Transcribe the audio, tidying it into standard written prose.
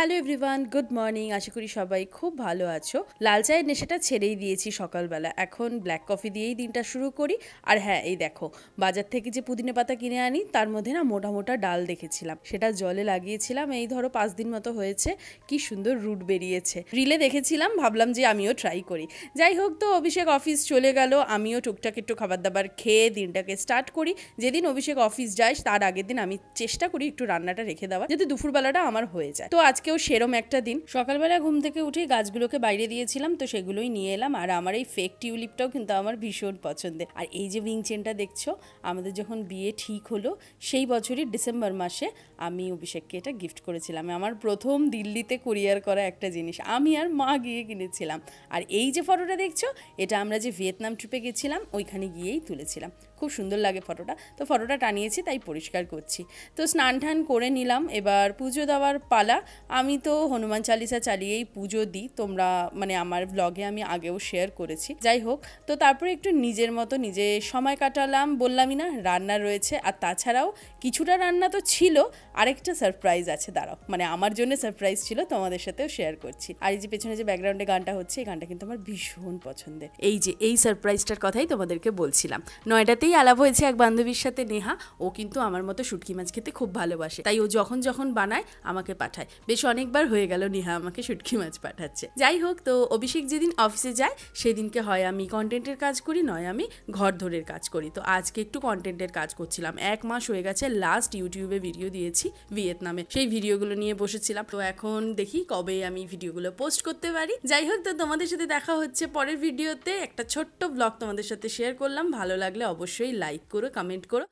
Hello everyone, good morning. আশা করি সবাই খুব ভালো আছো। লাল চায়ের নেশাটা ছেড়েই দিয়েছি সকালবেলা, এখন ব্ল্যাক কফি দিয়েই দিনটা শুরু করি। আর হ্যাঁ, এই দেখো, বাজার থেকে যে পুদিনা পাতা কিনে আনি তার মধ্যে না মোটা মোটা ডাল দেখেছিলাম, সেটা জলে লাগিয়েছিলাম। এই ধরো 5 দিন মতো হয়েছে, কি সুন্দর রুট বেরিয়েছে। রিলে দেখেছিলাম, ভাবলাম যে আমিও ট্রাই করি। যাই হোক, তো অভিষেক অফিস চলে গেল, আমিও টুকটাক একটু খাবার দাবার খেয়ে দিনটাকে স্টার্ট করি। যেদিন অভিষেক অফিস যায় তার আগের দিন আমি চেষ্টা করি একটু রান্নাটা রেখে দেওয়ার, যাতে দুপুরবেলাটা আমার হয়ে যায়। তো আজকেও সেরম একটা দিন। সকালবেলা ঘুম থেকে উঠে গাছগুলোকে বাইরে দিয়েছিলাম, তো সেগুলোই নিয়ে এলাম। আর আমার এই ফেক টিউলিপটাও কিন্তু আমার ভীষণ পছন্দের। আর এই যে উইং চেনটা দেখছো, আমাদের যখন বিয়ে ঠিক হলো সেই বছরই ডিসেম্বর মাসে আমি অভিষেককে এটা গিফট করেছিলাম। আমার প্রথম দিল্লিতে কুরিয়ার করা একটা জিনিস, আমি আর মা গিয়ে কিনেছিলাম। আর এই যে ফটোটা দেখছো, এটা আমরা যে ভিয়েতনাম ট্রিপে গেছিলাম ওইখানে গিয়েই তুলেছিলাম। খুব সুন্দর লাগে ফটোটা। তো ফটোটা টানিয়েছি, তাই পরিষ্কার করছি। তো স্নান টান করে নিলাম, এবার পুজো দেওয়ার পালা। আমি তো হনুমান চালিসা চালিয়েই পুজো দিই, তোমরা মানে আমার ব্লগে আমি আগেও শেয়ার করেছি। যাই হোক, তো তারপরে একটু নিজের মতো নিজে সময় কাটালাম। বললামই না, রান্না রয়েছে। আর তাছাড়াও কিছুটা রান্না তো ছিল, আরেকটা সারপ্রাইজ আছে, দাঁড়াও, মানে আমার জন্য সারপ্রাইজ ছিল, তোমাদের সাথেও শেয়ার করছি। আর এই যে পেছনে যে ব্যাকগ্রাউন্ডে গানটা হচ্ছে, এই গানটা কিন্তু আমার ভীষণ পছন্দের। এই যে এই সারপ্রাইজটার কথাই তোমাদেরকে বলছিলাম। নয়ডাতেই আলাপ হয়েছে এক বান্ধবীর সাথে, নেহা। ও কিন্তু আমার মতো শুটকি মাছ খেতে খুব ভালোবাসে, তাই ও যখন যখন বানায় আমাকে পাঠায়। বেশ অনেকবার হয়ে গেল নেহা আমাকে শুটকি মাছ পাঠাচ্ছে। যাই হোক, তো অভিষেক যেদিন অফিসে যায় সেদিনকে হয় আমি কন্টেন্টের কাজ করি, নয় আমি ঘর ধরের কাজ করি। তো আজকে একটু কন্টেন্টের কাজ করছিলাম। 1 মাস হয়ে গেছে লাস্ট ইউটিউবে ভিডিও দিয়েছি ভিয়েতনামে, সেই ভিডিওগুলো নিয়ে বসেছিলাম। তো এখন দেখি কবে আমি ভিডিওগুলো পোস্ট করতে পারি। যাই হোক, তো তোমাদের সাথে দেখা হচ্ছে পরের ভিডিওতে। একটা ছোট্ট ব্লগ তোমাদের সাথে শেয়ার করলাম, ভালো লাগলে অবশ্যই লাইক করো, কমেন্ট করো।